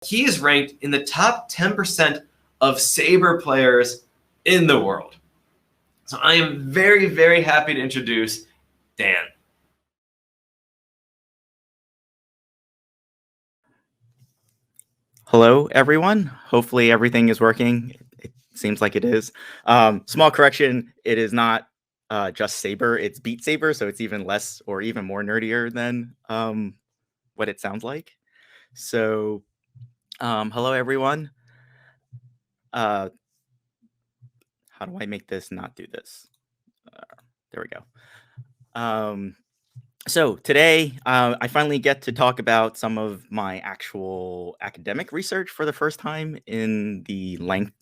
He is ranked in the top 10% of Sabre players in the world. So I am very, very happy to introduce Dan. Hello, everyone. Hopefully everything is working. It seems like it is. Small correction, it is not just Sabre, it's Beat Saber, so it's even less or even more nerdier than what it sounds like. So, hello, everyone. How do I make this not do this? There we go. So today, I finally get to talk about some of my actual academic research for the first time in the length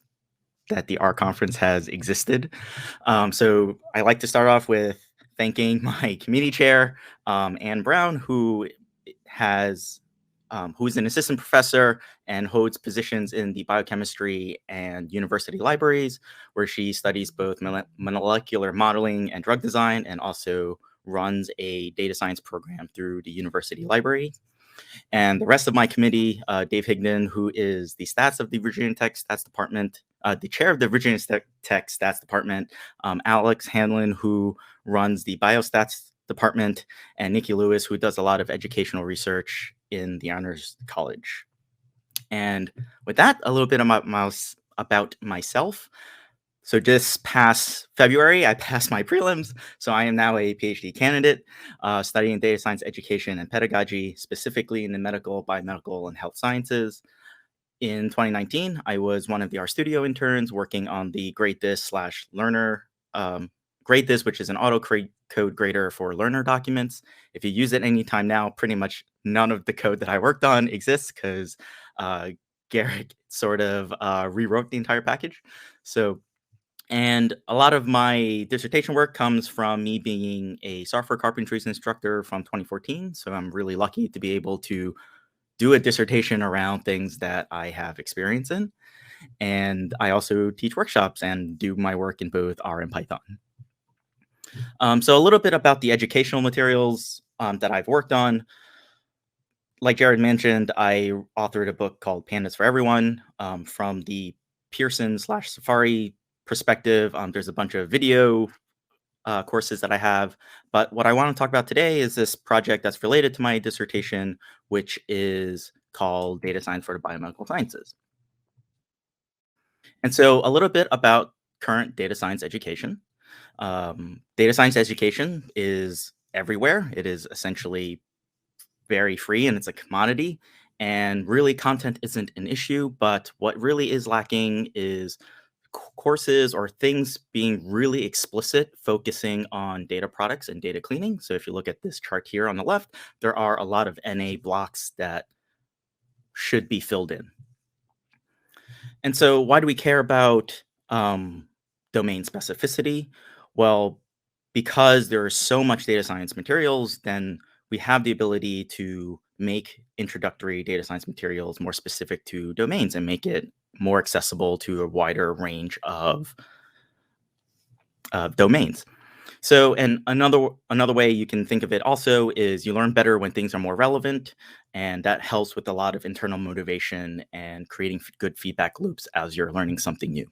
that the R conference has existed. So I like to start off with thanking my committee chair, Ann Brown, who is an assistant professor and holds positions in the biochemistry and university libraries, where she studies both molecular modeling and drug design, and also runs a data science program through the university library. And the rest of my committee, Dave Higdon, who is the stats of the Virginia Tech Stats Department, the chair of the Virginia Tech Stats Department, Alex Hanlon, who runs the Biostats Department, and Nikki Lewis, who does a lot of educational research in the Honors College. And with that, a little bit about myself. So just past February, I passed my prelims. So I am now a PhD candidate studying data science education and pedagogy, specifically in the medical, biomedical, and health sciences. In 2019, I was one of the RStudio interns working on the GradeThis/Learner, GradeThis, which is an code grader for learner documents. If you use it anytime now, pretty much none of the code that I worked on exists because Garrick sort of rewrote the entire package. And a lot of my dissertation work comes from me being a software Carpentries instructor from 2014. So I'm really lucky to be able to do a dissertation around things that I have experience in. And I also teach workshops and do my work in both R and Python. So a little bit about the educational materials that I've worked on. Like Jared mentioned, I authored a book called Pandas for Everyone from the Pearson/Safari perspective. There's a bunch of video courses that I have, but what I want to talk about today is this project that's related to my dissertation, which is called Data Science for the Biomedical Sciences. And so a little bit about current data science education. Data science education is everywhere. It is essentially very free and it's a commodity, and really content isn't an issue, but what really is lacking is courses or things being really explicit, focusing on data products and data cleaning. So if you look at this chart here on the left, there are a lot of NA blocks that should be filled in. And so why do we care about domain specificity? Well, because there is so much data science materials, then we have the ability to make introductory data science materials more specific to domains and make it more accessible to a wider range of domains. So, and another way you can think of it also is you learn better when things are more relevant, and that helps with a lot of internal motivation and creating good feedback loops as you're learning something new.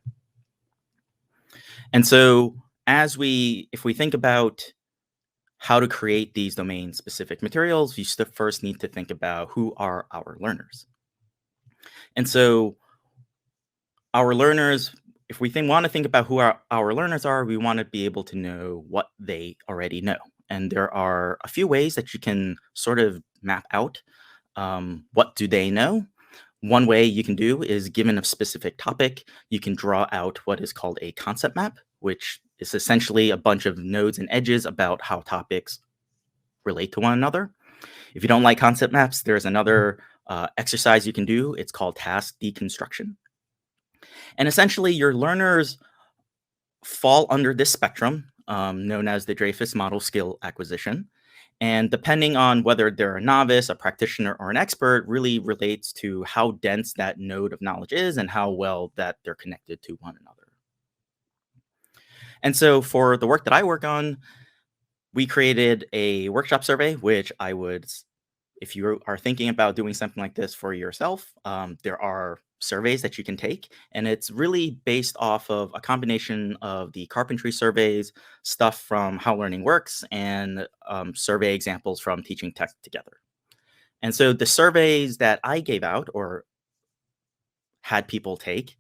And so, if we think about how to create these domain-specific materials, you first need to think about who are our learners. And so, our learners, if we want to think about who our learners are, we want to be able to know what they already know. And there are a few ways that you can sort of map out what do they know. One way you can do is, given a specific topic, you can draw out what is called a concept map, which is essentially a bunch of nodes and edges about how topics relate to one another. If you don't like concept maps, there's another exercise you can do. It's called task deconstruction. And essentially, your learners fall under this spectrum known as the Dreyfus model skill acquisition. And depending on whether they're a novice, a practitioner, or an expert, really relates to how dense that node of knowledge is and how well that they're connected to one another. And so for the work that I work on, we created a workshop survey, which I would if you are thinking about doing something like this for yourself, there are surveys that you can take, and it's really based off of a combination of the Carpentry surveys, stuff from How Learning Works, and survey examples from Teaching Tech Together. And so the surveys that I gave out or had people take,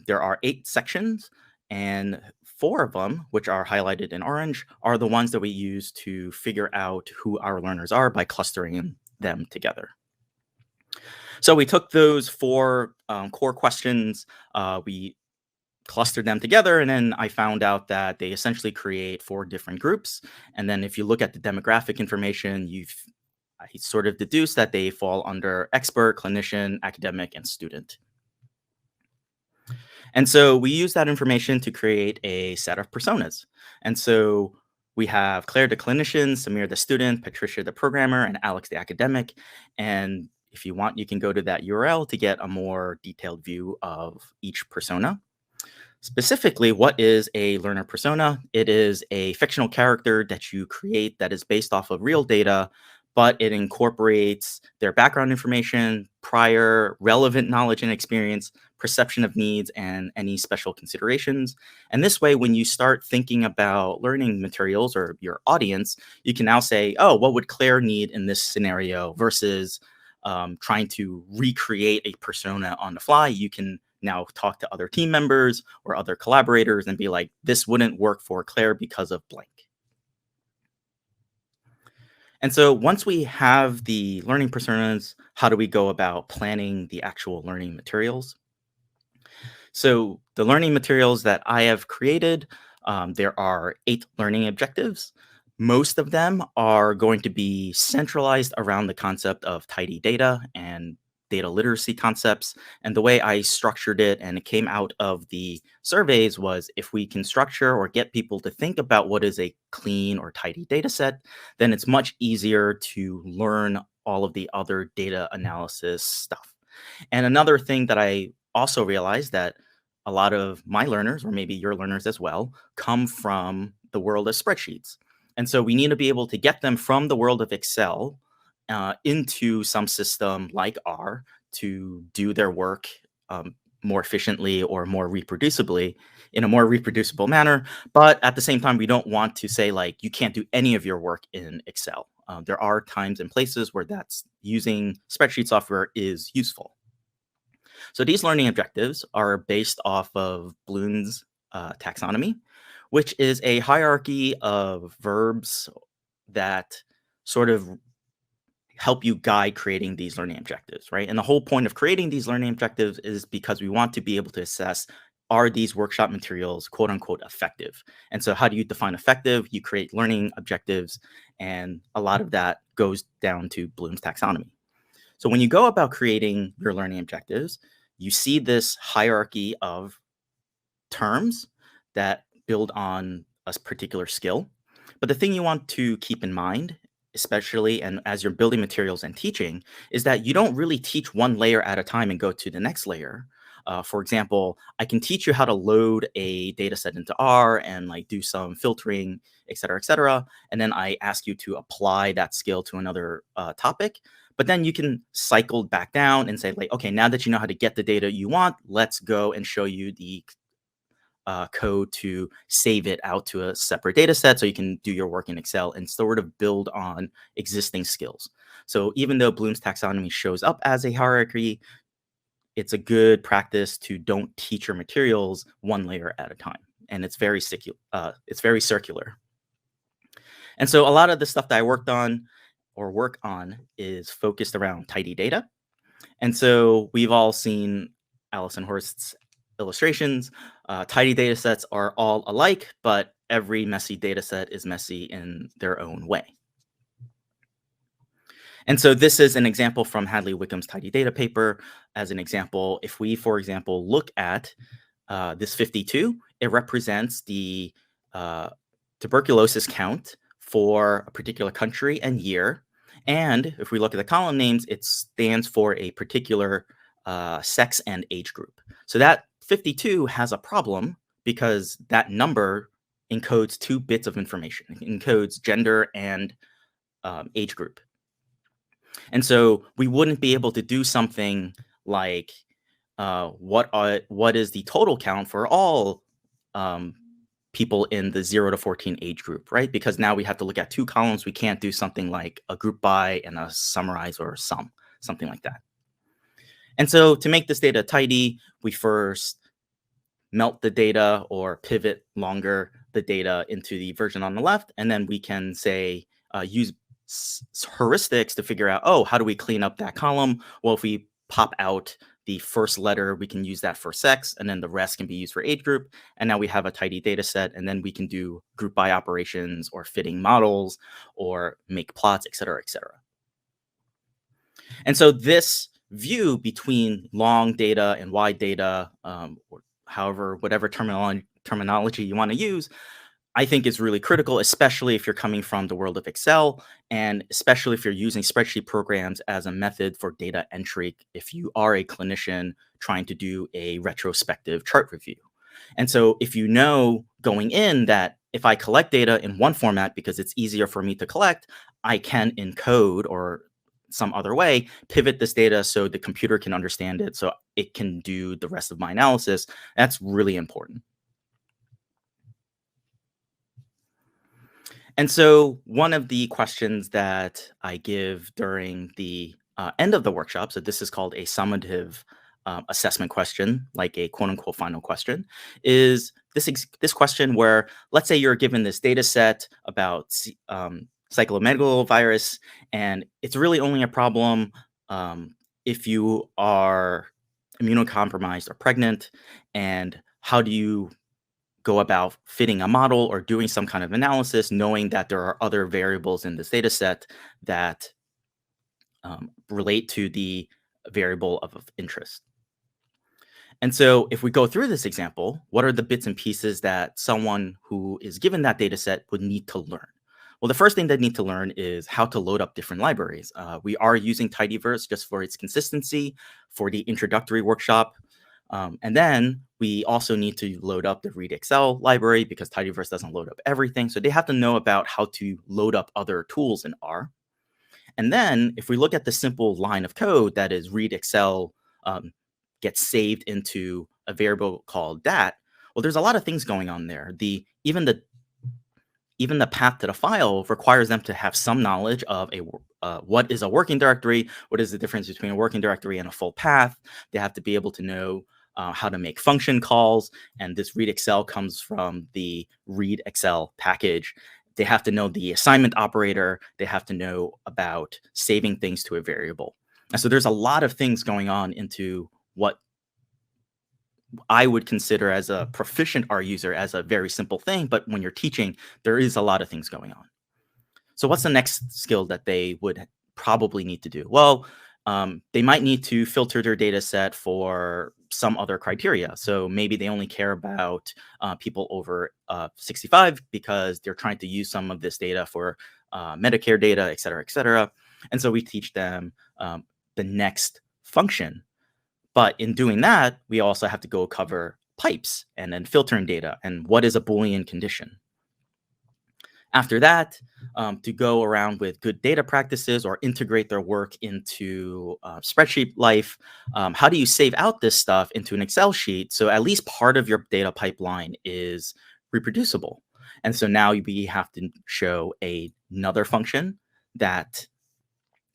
there are 8 sections, and 4 of them, which are highlighted in orange, are the ones that we use to figure out who our learners are by clustering them together. So we took those 4 core questions, we clustered them together, and then I found out that they essentially create 4 different groups. And then if you look at the demographic information, I sort of deduced that they fall under expert, clinician, academic, and student. And so we use that information to create a set of personas. And so we have Claire the clinician, Samir the student, Patricia the programmer, and Alex the academic. And if you want, you can go to that URL to get a more detailed view of each persona. Specifically, what is a learner persona? It is a fictional character that you create that is based off of real data, but it incorporates their background information, prior relevant knowledge and experience, perception of needs, and any special considerations. And this way, when you start thinking about learning materials or your audience, you can now say, oh, what would Claire need in this scenario versus trying to recreate a persona on the fly. You can now talk to other team members or other collaborators and be like, this wouldn't work for Claire because of blank. And so once we have the learning personas, how do we go about planning the actual learning materials? So the learning materials that I have created, there are 8 learning objectives. Most of them are going to be centralized around the concept of tidy data and data literacy concepts. And the way I structured it, and it came out of the surveys, was if we can structure or get people to think about what is a clean or tidy data set, then it's much easier to learn all of the other data analysis stuff. And another thing that I also realized that a lot of my learners, or maybe your learners as well, come from the world of spreadsheets. And so we need to be able to get them from the world of Excel into some system like R to do their work more efficiently or more reproducibly in a more reproducible manner. But at the same time, we don't want to say, like, you can't do any of your work in Excel. There are times and places where that's using spreadsheet software is useful. So these learning objectives are based off of Bloom's taxonomy, which is a hierarchy of verbs that sort of help you guide creating these learning objectives, right? And the whole point of creating these learning objectives is because we want to be able to assess, are these workshop materials quote unquote effective? And so how do you define effective? You create learning objectives, and a lot of that goes down to Bloom's taxonomy. So when you go about creating your learning objectives, you see this hierarchy of terms that build on a particular skill. But the thing you want to keep in mind, especially and as you're building materials and teaching, is that you don't really teach one layer at a time and go to the next layer. For example, I can teach you how to load a data set into R and like do some filtering, et cetera, and then I ask you to apply that skill to another topic. But then you can cycle back down and say, like, okay, now that you know how to get the data you want, let's go and show you the code to save it out to a separate data set so you can do your work in Excel and sort of build on existing skills. So even though Bloom's taxonomy shows up as a hierarchy, it's a good practice to don't teach your materials one layer at a time. And it's very circular. And so a lot of the stuff that I work on is focused around tidy data. And so we've all seen Alison Horst's illustrations. Tidy data sets are all alike, but every messy data set is messy in their own way. And so this is an example from Hadley Wickham's tidy data paper. As an example, if we, for example, look at this 52, it represents the tuberculosis count for a particular country and year. And if we look at the column names, it stands for a particular sex and age group. So that 52 has a problem because that number encodes 2 bits of information. It encodes gender and age group. And so we wouldn't be able to do something like what is the total count for all um, people in the 0 to 14 age group, right? Because now we have to look at two columns. We can't do something like a group by and a summarize or a sum, something like that. And so to make this data tidy, we first melt the data or pivot longer the data into the version on the left. And then we can say, use heuristics to figure out, oh, how do we clean up that column? Well, if we pop out the first letter, we can use that for sex, and then the rest can be used for age group. And now we have a tidy data set, and then we can do group by operations or fitting models or make plots, et cetera, et cetera. And so this view between long data and wide data, or however, whatever terminology you want to use, I think is really critical, especially if you're coming from the world of Excel, and especially if you're using spreadsheet programs as a method for data entry, if you are a clinician trying to do a retrospective chart review. And so if you know going in that if I collect data in one format because it's easier for me to collect, I can encode or some other way pivot this data so the computer can understand it so it can do the rest of my analysis. That's really important. And so one of the questions that I give during the end of the workshop, so this is called a summative assessment question, like a quote unquote final question, is this question where, let's say you're given this data set about cyclomegalovirus, and it's really only a problem if you are immunocompromised or pregnant, and how do you go about fitting a model or doing some kind of analysis, knowing that there are other variables in this data set that relate to the variable of interest. And so if we go through this example, what are the bits and pieces that someone who is given that data set would need to learn? Well, the first thing they need to learn is how to load up different libraries. We are using tidyverse just for its consistency for the introductory workshop. And then we also need to load up the read Excel library because tidyverse doesn't load up everything. So they have to know about how to load up other tools in R. And then if we look at the simple line of code that is read Excel gets saved into a variable called dat, well, there's a lot of things going on there. Even the path to the file requires them to have some knowledge of what is a working directory, what is the difference between a working directory and a full path. They have to be able to know how to make function calls, and this read Excel comes from the read Excel package. They have to know the assignment operator. They have to know about saving things to a variable. And so there's a lot of things going on into what I would consider as a proficient R user as a very simple thing, but when you're teaching, there is a lot of things going on. So what's the next skill that they would probably need to do? Well, they might need to filter their data set for some other criteria. So maybe they only care about people over 65 because they're trying to use some of this data for Medicare data, et cetera, et cetera. And so we teach them the next function. But in doing that, we also have to go cover pipes and then filtering data and what is a Boolean condition. After that, to go around with good data practices or integrate their work into spreadsheet life, how do you save out this stuff into an Excel sheet so at least part of your data pipeline is reproducible? And so now we have to show another function that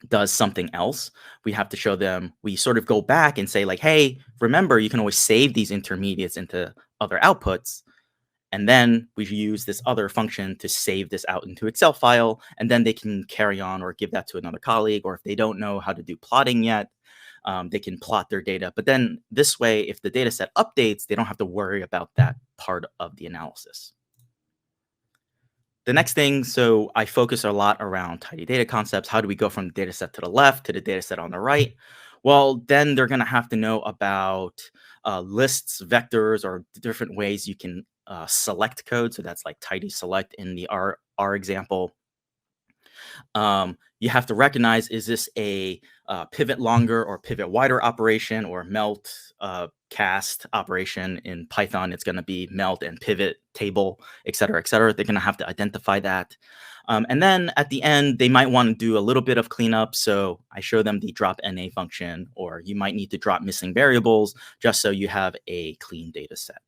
does something else. We have to show them, we sort of go back and say like, hey, remember, you can always save these intermediates into other outputs. And then we use this other function to save this out into Excel file. And then they can carry on or give that to another colleague. Or if they don't know how to do plotting yet, they can plot their data. But then this way, if the data set updates, they don't have to worry about that part of the analysis. The next thing, so I focus a lot around tidy data concepts. How do we go from the data set to the left to the data set on the right? Well, then they're going to have to know about lists, vectors, or different ways you can select code. So that's like tidy select in the R example. you have to recognize, is this a pivot longer or pivot wider operation, or melt cast operation? In Python, it's going to be melt and pivot table, et cetera, et cetera. They're going to have to identify that. And then at the end, they might want to do a little bit of cleanup. So I show them the drop NA function, or you might need to drop missing variables just so you have a clean data set.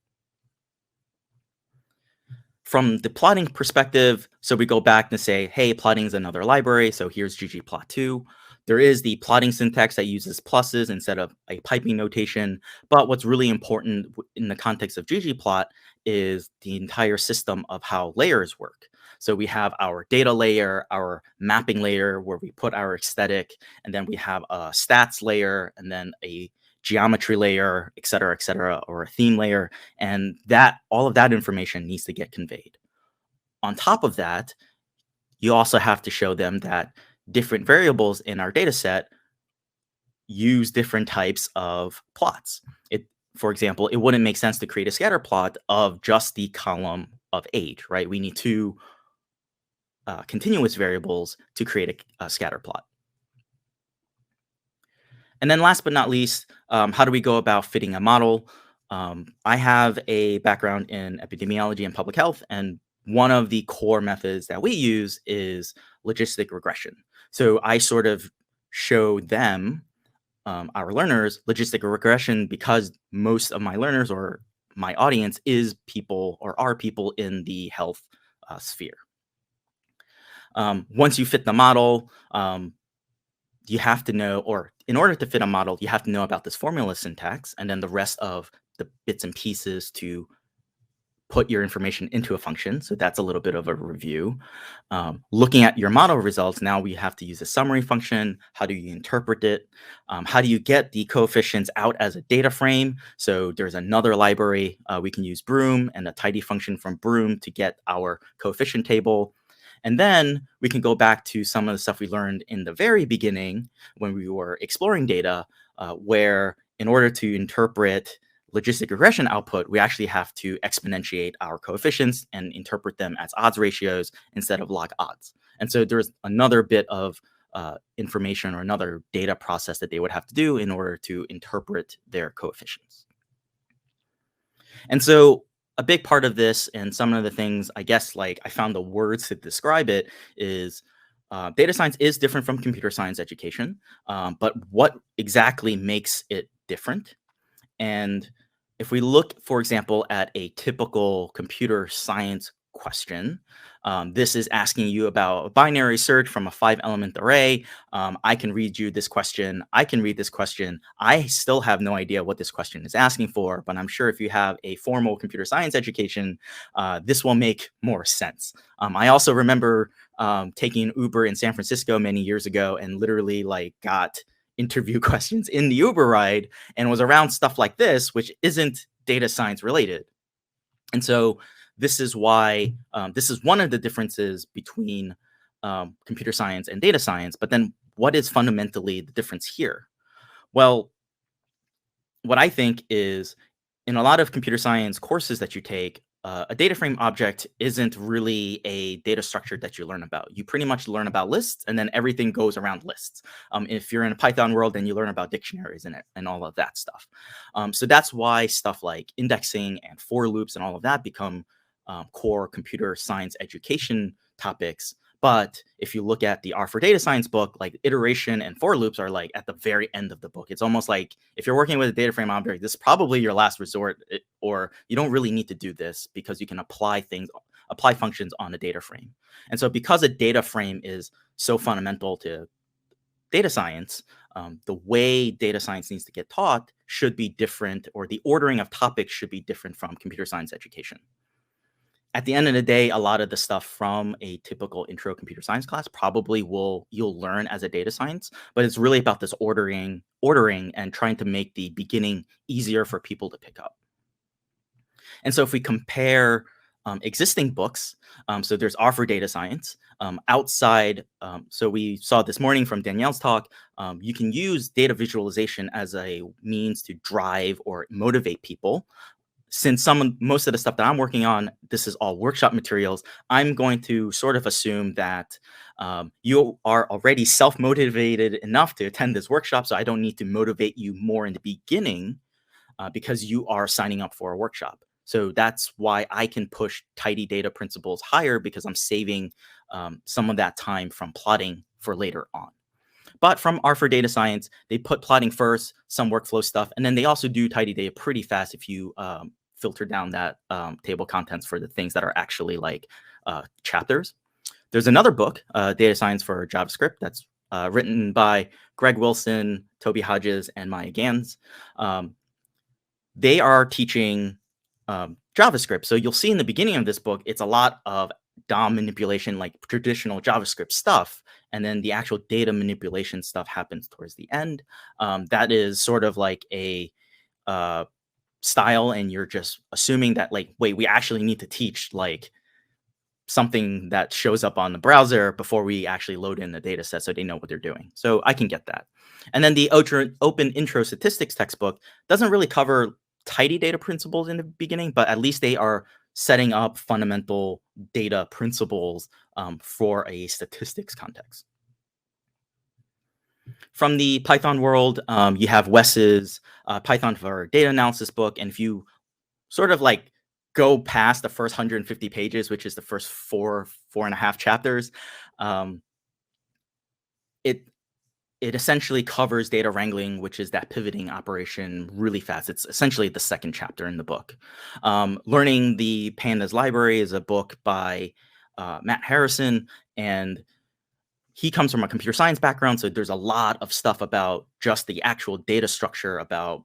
From the plotting perspective, so we go back and say, hey, plotting is another library. So here's ggplot2. There is the plotting syntax that uses pluses instead of a piping notation. But what's really important in the context of ggplot is the entire system of how layers work. So we have our data layer, our mapping layer where we put our aesthetic, and then we have a stats layer, and then a geometry layer, et cetera, or a theme layer. And that all of that information needs to get conveyed. On top of that, you also have to show them that different variables in our data set use different types of plots. For example, it wouldn't make sense to create a scatter plot of just the column of age, right? We need two continuous variables to create a scatter plot. And then last but not least, how do we go about fitting a model? I have a background in epidemiology and public health, and one of the core methods that we use is logistic regression. So I sort of show them, our learners, logistic regression, because most of my learners or my audience is people or are people in the health sphere. Once you fit the model, you have to know, or in order to fit a model, you have to know about this formula syntax, and then the rest of the bits and pieces to put your information into a function. So that's a little bit of a review. Looking at your model results, now we have to use a summary function. How do you interpret it? How do you get the coefficients out as a data frame? So there's another library. We can use Broom and a tidy function from Broom to get our coefficient table. And then we can go back to some of the stuff we learned in the very beginning when we were exploring data, where in order to interpret logistic regression output, we actually have to exponentiate our coefficients and interpret them as odds ratios instead of log odds. And so there's another bit of information or another data process that they would have to do in order to interpret their coefficients. And so a big part of this, and some of the things, I guess, like I found the words to describe it, is data science is different from computer science education, but what exactly makes it different? And if we look, for example, at a typical computer science question, this is asking you about a binary search from a 5-element array. I can read you this question. I can read this question. I still have no idea what this question is asking for, but I'm sure if you have a formal computer science education, this will make more sense. I also remember taking Uber in San Francisco many years ago and literally got interview questions in the Uber ride and was around stuff like this, which isn't data science related. And so this is why this is one of the differences between computer science and data science. But then what is fundamentally the difference here? Well, what I think is, in a lot of computer science courses that you take, a data frame object isn't really a data structure that you learn about. You pretty much learn about lists, and then everything goes around lists. If you're in a Python world, then you learn about dictionaries and all of that stuff. So that's why stuff like indexing and for loops and all of that become core computer science education topics. But if you look at the R for Data Science book, like iteration and for loops are like at the very end of the book. It's almost like if you're working with a data frame object, this is probably your last resort, or you don't really need to do this because you can apply functions on a data frame. And so because a data frame is so fundamental to data science, the way data science needs to get taught should be different, or the ordering of topics should be different from computer science education. At the end of the day, a lot of the stuff from a typical intro computer science class probably you'll learn as a data science, but it's really about this ordering and trying to make the beginning easier for people to pick up. And so if we compare existing books, so there's R for Data Science. Outside, so we saw this morning from Danielle's talk, you can use data visualization as a means to drive or motivate people. since most of the stuff that I'm working on, this is all workshop materials, I'm going to sort of assume that you are already self-motivated enough to attend this workshop, so I don't need to motivate you more in the beginning because you are signing up for a workshop. So that's why I can push tidy data principles higher, because I'm saving some of that time from plotting for later on. But from R for Data Science, they put plotting first, some workflow stuff, and then they also do tidy data pretty fast if you filter down that table contents for the things that are actually like chapters. There's another book, Data Science for JavaScript, that's written by Greg Wilson, Toby Hodges, and Maya Gans. They are teaching JavaScript. So you'll see in the beginning of this book, it's a lot of DOM manipulation, like traditional JavaScript stuff. And then the actual data manipulation stuff happens towards the end. That is sort of like a style, and you're just assuming that, like, wait, we actually need to teach like something that shows up on the browser before we actually load in the data set so they know what they're doing. So I can get that. And then the Open Intro Statistics textbook doesn't really cover tidy data principles in the beginning, but at least they are setting up fundamental data principles for a statistics context. From the Python world, you have Wes's Python for Data Analysis book. And if you sort of like go past the first 150 pages, which is the first four and a half chapters, it essentially covers data wrangling, which is that pivoting operation, really fast. It's essentially the second chapter in the book. Learning the Pandas library is a book by Matt Harrison, and he comes from a computer science background, so there's a lot of stuff about just the actual data structure, about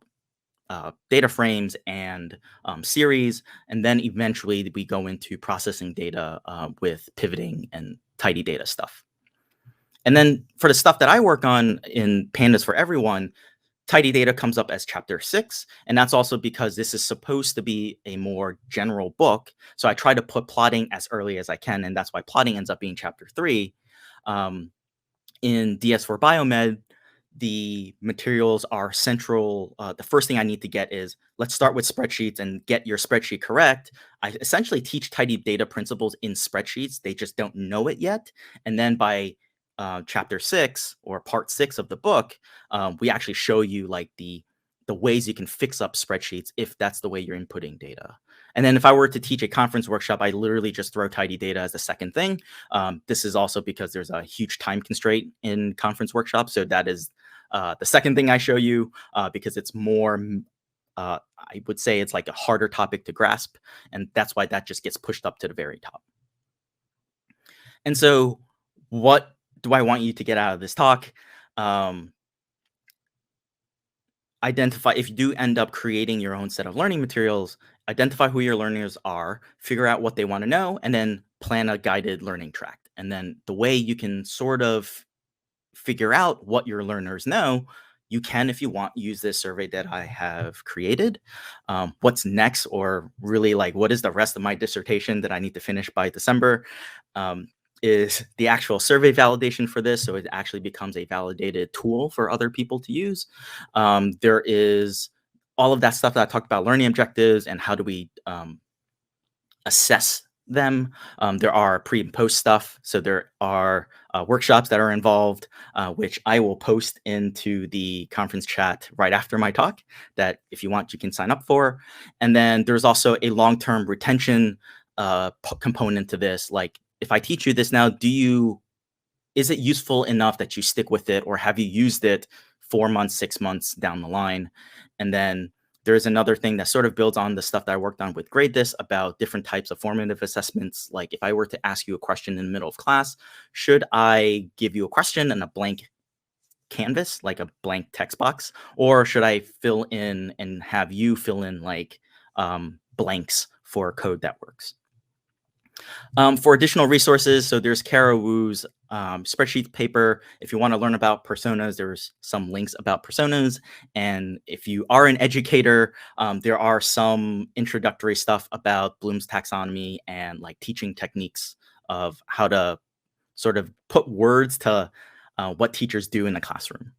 data frames and series, and then eventually we go into processing data with pivoting and tidy data stuff. And then for the stuff that I work on in Pandas for Everyone, tidy data comes up as chapter 6. And that's also because this is supposed to be a more general book. So I try to put plotting as early as I can. And that's why plotting ends up being chapter 3. In DS for Biomed, the materials are central. The first thing I need to get is, let's start with spreadsheets and get your spreadsheet correct. I essentially teach tidy data principles in spreadsheets. They just don't know it yet. And then by chapter 6 or part 6 of the book, we actually show you like the ways you can fix up spreadsheets if that's the way you're inputting data. And then if I were to teach a conference workshop, I literally just throw tidy data as the second thing. This is also because there's a huge time constraint in conference workshops. So that is the second thing I show you because it's more, I would say it's like a harder topic to grasp. And that's why that just gets pushed up to the very top. And so what do I want you to get out of this talk? Identify, if you do end up creating your own set of learning materials, identify who your learners are, figure out what they want to know, and then plan a guided learning track. And then the way you can sort of figure out what your learners know, you can, if you want, use this survey that I have created. What's next, or really like what is the rest of my dissertation that I need to finish by December, is the actual survey validation for this. So it actually becomes a validated tool for other people to use. There is all of that stuff that I talked about, learning objectives and how do we assess them. There are pre and post stuff. So there are workshops that are involved, which I will post into the conference chat right after my talk, that if you want, you can sign up for. And then there's also a long-term retention component to this. Like, if I teach you this now, is it useful enough that you stick with it, or have you used it 4 months, 6 months down the line? And then there's another thing that sort of builds on the stuff that I worked on with Grade This about different types of formative assessments. Like, if I were to ask you a question in the middle of class, should I give you a question and a blank canvas, like a blank text box, or should I fill in and have you fill in like blanks for code that works? For additional resources, so there's Kara Wu's spreadsheet paper. If you want to learn about personas, there's some links about personas. And if you are an educator, there are some introductory stuff about Bloom's taxonomy and like teaching techniques of how to sort of put words to what teachers do in the classroom.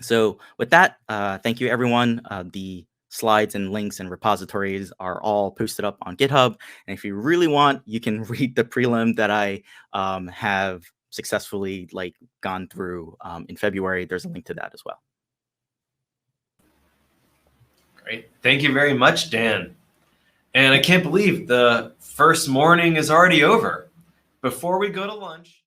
So with that, thank you, everyone. The slides and links and repositories are all posted up on GitHub. And if you really want, you can read the prelim that I have successfully gone through in February. There's a link to that as well. Great. Thank you very much, Dan. And I can't believe the first morning is already over. Before we go to lunch,